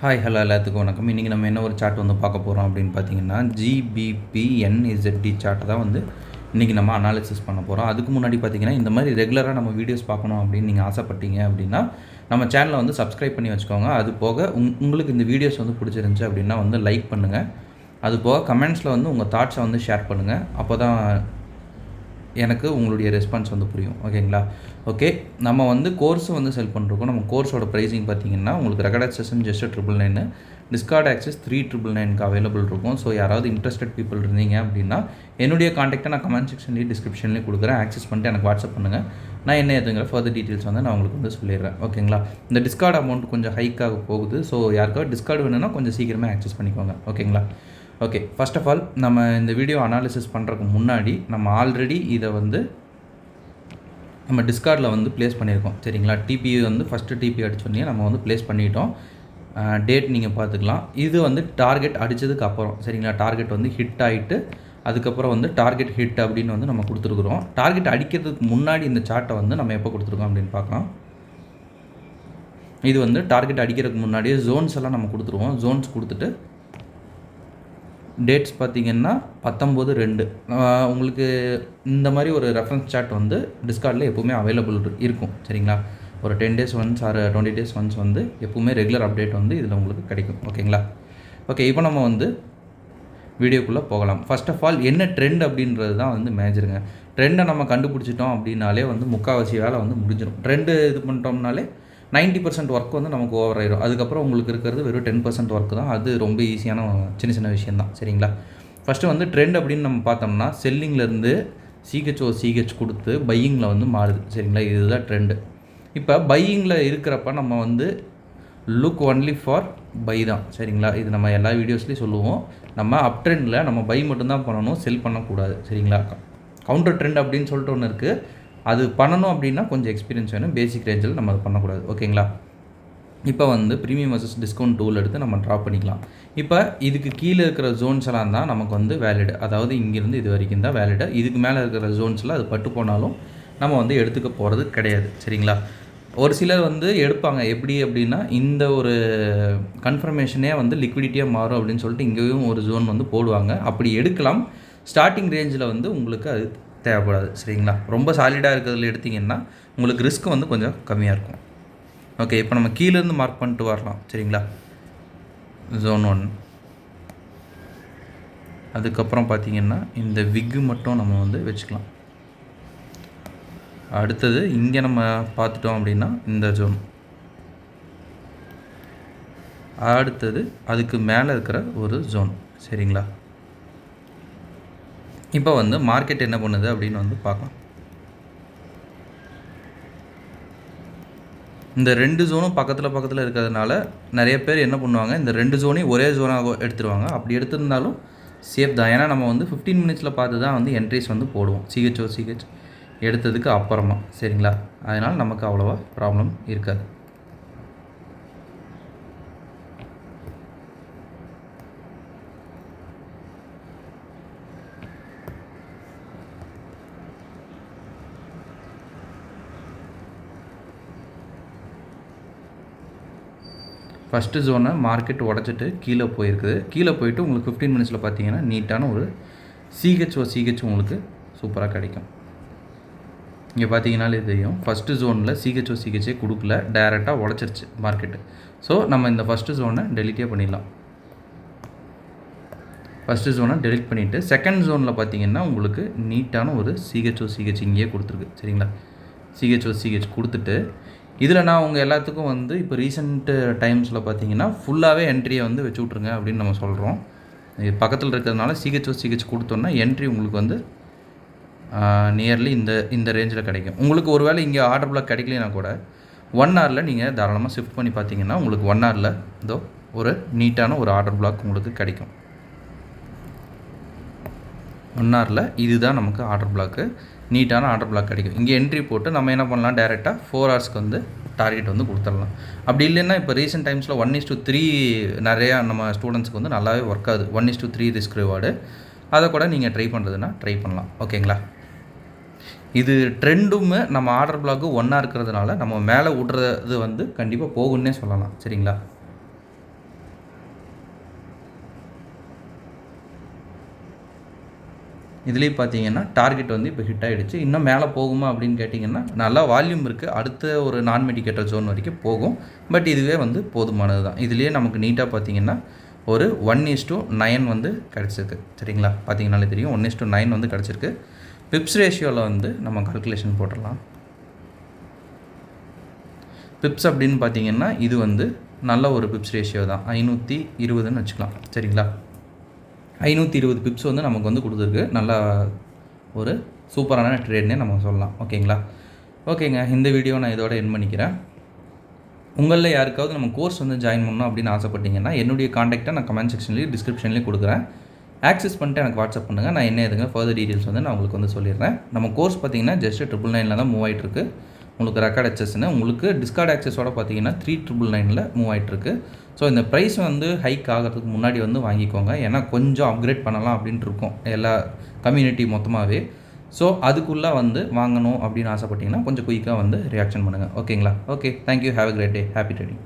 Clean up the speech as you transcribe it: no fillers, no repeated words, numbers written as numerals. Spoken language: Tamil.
ஹாய் ஹலோ எல்லாத்துக்கும் வணக்கம். இன்றைக்கி நம்ம என்ன ஒரு சார்ட் வந்து பார்க்க போகிறோம் அப்படின்னு பார்த்தீங்கன்னா GBPNZD சார்ட்டை தான் வந்து இன்றைக்கி நம்ம அனாலிசிஸ் பண்ண போகிறோம். அதுக்கு முன்னாடி பார்த்தீங்கன்னா இந்த மாதிரி ரெகுலராக நம்ம வீடியோஸ் பார்க்கணும் அப்படின்னு நீங்கள் ஆசைப்பட்டீங்க அப்படின்னா நம்ம சேனலை வந்து சப்ஸ்கிரைப் பண்ணி வச்சுக்கோங்க. அது போக உங்களுக்கு இந்த வீடியோஸ் வந்து பிடிச்சிருந்துச்சி அப்படின்னா வந்து லைக் பண்ணுங்கள். அது போக கமெண்ட்ஸில் வந்து உங்கள் தாட்ஸை வந்து ஷேர் பண்ணுங்கள். அப்போ தான் எனக்கு உங்களுடைய ரெஸ்பான்ஸ் வந்து புரியும். ஓகேங்களா? ஓகே, நம்ம வந்து கோர்ஸ் வந்து செல் பண்ணிருக்கோம். நம்ம கோர்ஸோட ப்ரைஸிங் பார்த்தீங்கன்னா உங்களுக்கு recorded session just 999, discord access 3999க்கு அவைலபிள் இருக்கும். ஸோ யாராவது இன்ட்ரெஸ்டட் பீப்புள் இருந்தீங்க அப்படின்னா என்னுடைய காண்டாக்டை நான் கமெண்ட் செக்ஷன்லேயும் டிஸ்கிரிப்ஷன்லேயும் கொடுக்குறேன். ஆக்சஸ் பண்ணிட்டு எனக்கு வாட்ஸ்அப் பண்ணுங்கள். நான் என்ன ஏதுங்கிற ஃபர்தர் டீட்டெயில்ஸ் வந்து நான் உங்களுக்கு வந்து சொல்லிடுறேன். ஓகேங்களா? இந்த டிஸ்கார்ட் அமௌண்ட் கொஞ்சம் ஹைக்காக போகுது. ஸோ யாருக்காவது டிஸ்கார்ட் வேணும்னா கொஞ்சம் சீக்கிரமே ஆக்சஸ் பண்ணிக்கோங்க. ஓகேங்களா? ஓகே, ஃபர்ஸ்ட் ஆஃப் ஆல் நம்ம இந்த வீடியோ அனாலிசிஸ் பண்ணுறதுக்கு முன்னாடி நம்ம ஆல்ரெடி இதை வந்து நம்ம டிஸ்கார்டில் வந்து ப்ளேஸ் பண்ணியிருக்கோம். சரிங்களா? டிபி வந்து ஃபஸ்ட்டு டிபி அடிச்சோடனே நம்ம வந்து ப்ளேஸ் பண்ணிட்டோம். டேட் நீங்கள் பார்த்துக்கலாம். இது வந்து டார்கெட் அடித்ததுக்கு அப்புறம். சரிங்களா? டார்கெட் வந்து ஹிட் ஆகிட்டு அதுக்கப்புறம் வந்து டார்கெட் ஹிட் அப்படின்னு வந்து நம்ம கொடுத்துருக்குறோம். டார்கெட் அடிக்கிறதுக்கு முன்னாடி இந்த சார்ட்டை வந்து நம்ம எப்போ கொடுத்துருக்கோம் அப்படின்னு பார்க்கலாம். இது வந்து டார்கெட் அடிக்கிறதுக்கு முன்னாடியே ஜோன்ஸ் எல்லாம் நம்ம கொடுத்துருவோம். ஜோன்ஸ் கொடுத்துட்டு டேட்ஸ் பார்த்திங்கன்னா 19/2. உங்களுக்கு இந்த மாதிரி ஒரு ரெஃபரன்ஸ் சார்ட் வந்து டிஸ்கார்டில் எப்போவுமே அவைலபிள் இருக்கும். சரிங்களா? ஒரு 10 days once or 20 days once வந்து எப்போவுமே ரெகுலர் அப்டேட் வந்து இதில் உங்களுக்கு கிடைக்கும். ஓகேங்களா? ஓகே, இப்போ நம்ம வந்து வீடியோக்குள்ளே போகலாம். ஃபர்ஸ்ட் ஆஃப் ஆல் என்ன ட்ரெண்ட் அப்படின்றது தான் வந்து மேஜருங்க. ட்ரெண்டை நம்ம கண்டுபிடிச்சிட்டோம் அப்படின்னாலே வந்து முக்கால்வாசி வேலை வந்து முடிஞ்சிடும். ட்ரெண்டு இது பண்ணிட்டோம்னாலே 90% ஒர்க் வந்து நமக்கு ஓவர் ஆயிடும். அதுக்கப்புறம் உங்களுக்கு இருக்கிறது வெறும் 10% ஒர்க் தான். அது ரொம்ப ஈஸியான சின்ன சின்ன விஷயந்தான். சரிங்களா? ஃபஸ்ட்டு வந்து ட்ரெண்ட் அப்படின்னு நம்ம பார்த்தோம்னா செல்லிங்லேருந்து சிஹெச் கொடுத்து பையிங்கில் வந்து மாறுது. சரிங்களா? இதுதான் ட்ரெண்டு. இப்போ பையிங்கில் இருக்கிறப்ப நம்ம வந்து லுக் ஒன்லி ஃபார் பை தான். சரிங்களா? இது நம்ம எல்லா வீடியோஸ்லேயும் சொல்லுவோம். நம்ம அப் ட்ரெண்டில் நம்ம பை மட்டும்தான் பண்ணணும், செல் பண்ணக்கூடாது. சரிங்களா? கவுண்டர் ட்ரெண்ட் அப்படின்னு சொல்லிட்டு ஒன்று இருக்குது. அது பண்ணணும் அப்படின்னா கொஞ்சம் எக்ஸ்பீரியன்ஸ் வேணும். பேசிக் ரேஞ்சில் நம்ம அது பண்ணக்கூடாது. ஓகேங்களா? இப்போ வந்து ப்ரீமியம் வர்சஸ் டிஸ்கவுண்ட் டூல் எடுத்து நம்ம ட்ரா பண்ணிக்கலாம். இப்போ இதுக்கு கீழே இருக்கிற ஜோன்ஸ் எல்லாம் தான் நமக்கு வந்து வேலிடு. அதாவது இங்கேருந்து இது வரைக்கும் தான் வேலிடு. இதுக்கு மேலே இருக்கிற ஜோன்ஸில் அது பட்டு போனாலும் நம்ம வந்து எடுத்துக்க போகிறது கிடையாது. சரிங்களா? ஒரு சிலர் வந்து எடுப்பாங்க. எப்படி அப்படின்னா இந்த ஒரு கன்ஃபர்மேஷனே வந்து லிக்விடிட்டியாக மாறும் அப்படின்னு சொல்லிட்டு இங்கேயும் ஒரு ஜோன் வந்து போடுவாங்க. அப்படி எடுக்கலாம். ஸ்டார்டிங் ரேஞ்சில் வந்து உங்களுக்கு அது தேவைப்படாது. சரிங்களா? ரொம்ப சாலிடாக இருக்கிறதுல எடுத்திங்கன்னா உங்களுக்கு ரிஸ்க் வந்து கொஞ்சம் கம்மியாக இருக்கும். ஓகே, இப்போ நம்ம கீழேருந்து மார்க் பண்ணிட்டு வரலாம். சரிங்களா? ஜோன் 1. அதுக்கப்புறம் பார்த்திங்கன்னா இந்த விக்கு மட்டும் நம்ம வந்து வச்சுக்கலாம். அடுத்தது இங்கே நம்ம பார்த்துட்டோம் அப்படின்னா இந்த ஜோன். அடுத்தது அதுக்கு மேலே இருக்கிற ஒரு ஜோன். சரிங்களா? இப்போ வந்து மார்க்கெட் என்ன பண்ணுது அப்படின்னு வந்து பார்க்கலாம். இந்த 2 ஜோனும் பக்கத்தில் இருக்கிறதுனால நிறைய பேர் என்ன பண்ணுவாங்க, இந்த 2 ஜோனையும் ஒரே ஜோனாக எடுத்துருவாங்க. அப்படி எடுத்திருந்தாலும் சேஃப் தான். ஏன்னா நம்ம வந்து 15 minutesல பார்த்து தான் வந்து என்ட்ரிஸ் வந்து போடுவோம். சிஹெச் எடுத்ததுக்கு அப்புறமா. சரிங்களா? அதனால் நமக்கு அவ்வளோவா ப்ராப்ளம் இருக்காது. ஃபஸ்ட்டு ஜோனை மார்க்கெட் உடச்சிட்டு கீழே போயிருக்குது. கீழே போயிட்டு உங்களுக்கு 15 minutesல பார்த்தீங்கன்னா நீட்டான ஒரு சிஹெச் உங்களுக்கு சூப்பராக கிடைக்கும். இங்கே பார்த்தீங்கன்னாலே தெரியும். ஃபஸ்ட்டு ஜோனில் சிஹெச்சே கொடுக்கல, டைரெக்டாக உடச்சிருச்சு மார்க்கெட்டு. ஸோ நம்ம இந்த ஃபஸ்ட்டு ஜோனை டெலிட்டே பண்ணிடலாம். ஃபஸ்ட்டு ஜோனை டெலிட் பண்ணிவிட்டு செகண்ட் ஜோனில் பார்த்தீங்கன்னா உங்களுக்கு நீட்டான ஒரு சிஹெச் இங்கேயே கொடுத்துருக்கு. சரிங்களா? சிஹெச் கொடுத்துட்டு இதில் நான் உங்கள் எல்லாத்துக்கும் வந்து இப்போ ரீசெண்ட் டைம்ஸில் பார்த்தீங்கன்னா ஃபுல்லாகவே என்ட்ரியை வந்து வச்சு விட்ருங்க அப்படின்னு நம்ம சொல்கிறோம். இது பக்கத்தில் இருக்கிறதுனால சிஹெச் கொடுத்தோன்னா என்ட்ரி உங்களுக்கு வந்து நியர்லி இந்த ரேஞ்சில் கிடைக்கும். உங்களுக்கு ஒரு வேளை இங்கே ஆர்டர் பிளாக் கிடைக்கலனா கூட 1 hourல நீங்கள் தாராளமாக ஷிஃப்ட் பண்ணி பார்த்தீங்கன்னா உங்களுக்கு 1 hourல இதோ ஒரு நீட்டான ஒரு ஆர்டர் பிளாக் உங்களுக்கு கிடைக்கும். 1 hourல இதுதான் நமக்கு ஆர்டர் பிளாக்கு. நீட்டான ஆர்டர் பிளாக் கிடைக்கும். இங்கே என்ட்ரி போட்டு நம்ம என்ன பண்ணலாம், டேரெக்டாக 4 hours வந்து டார்கெட் வந்து கொடுத்துடலாம். அப்படி இல்லைன்னா இப்போ ரீசெண்ட் டைம்ஸில் 1:3 நிறையா நம்ம ஸ்டூடெண்ட்ஸ்க்கு வந்து நல்லாவே ஒர்க் ஆகுது. 1:3 ரிஸ்க் ரிவார்டு. அதை கூட நீங்கள் ட்ரை பண்ணுறதுன்னா ட்ரை பண்ணலாம். ஓகேங்களா? இது ட்ரெண்டுமே நம்ம ஆர்டர் பிளாக்கு ஒன்றா இருக்கிறதுனால நம்ம மேலே விட்றது வந்து கண்டிப்பாக போகுன்னே சொல்லலாம். சரிங்களா? இதுலேயும் பார்த்தீங்கன்னா டார்கெட் வந்து இப்போ ஹிட் ஆகிடுச்சு. இன்னும் மேலே போகுமா அப்படின்னு கேட்டிங்கன்னா நல்லா வால்யூம் இருக்குது. அடுத்த ஒரு நான் மெடிக்கேட்டர் ஜோன் வரைக்கும் போகும். பட் இதுவே வந்து போதுமானது தான். இதுலேயே நமக்கு நீட்டாக பார்த்தீங்கன்னா ஒரு 1:9 வந்து கிடச்சிருக்கு. சரிங்களா, பார்த்தீங்கன்னாலே தெரியும் 1:9 வந்து கிடச்சிருக்கு. பிப்ஸ் ரேஷியோவில் வந்து நம்ம கால்குலேஷன் போட்டுடலாம். பிப்ஸ் அப்படின்னு பார்த்தீங்கன்னா இது வந்து நல்ல ஒரு பிப்ஸ் ரேஷியோ தான். 520ன்னு வச்சுக்கலாம். சரிங்களா, 520 பிப்ஸ் வந்து நமக்கு வந்து கொடுத்துருக்கு. நல்லா ஒரு சூப்பரான ட்ரேட்னே நம்ம சொல்லலாம். ஓகேங்களா, ஓகேங்க. இந்த வீடியோ நான் இதோட எண்ட் பண்ணிக்கிறேன். உங்களில் யாருக்காவது நம்ம கோர்ஸ் வந்து ஜாயின் பண்ணணும் அப்படின்னு ஆசைப்பட்டீங்கன்னா என்னுடைய காண்டாக்டை நான் கமெண்ட் செக்ஷன்லேயும் டிஸ்கிரிப்ஷன்லேயும் கொடுக்குறேன். ஆக்சஸ் பண்ணிட்டு எனக்கு வாட்ஸ்அப் பண்ணுங்கள். நான் என்ன எதுங்க ஃபர்தர் டீட்டெயில்ஸ் வந்து நான் உங்களுக்கு வந்து சொல்லிடுறேன். நம்ம கோர்ஸ் பார்த்தீங்கன்னா ஜஸ்ட் 999 தான் மூவ் ஆகிட்டுருக்கு. உங்களுக்கு ரெக்கார்ட் ஆக்சஸ்ன்னு உங்களுக்கு டிஸ்கார்ட் ஆக்சஸோட பார்த்தீங்கன்னா 3999 மூவ் ஆகிட்டுருக்கு. ஸோ இந்த ப்ரைஸ் வந்து ஹைக் ஆகிறதுக்கு முன்னாடி வந்து வாங்கிக்கோங்க. ஏன்னா கொஞ்சம் அப்கிரேட் பண்ணலாம் அப்படின்ட்டு இருக்கும் எல்லா கம்யூனிட்டி மொத்தமாகவே. ஸோ அதுக்குள்ளே வந்து வாங்கணும் அப்படின்னு ஆசைப்பட்டீங்கன்னா கொஞ்சம் குயிக்காக வந்து ரியாக்ஷன் பண்ணுங்கள். ஓகேங்களா, okay, thank you, have a great day, happy trading.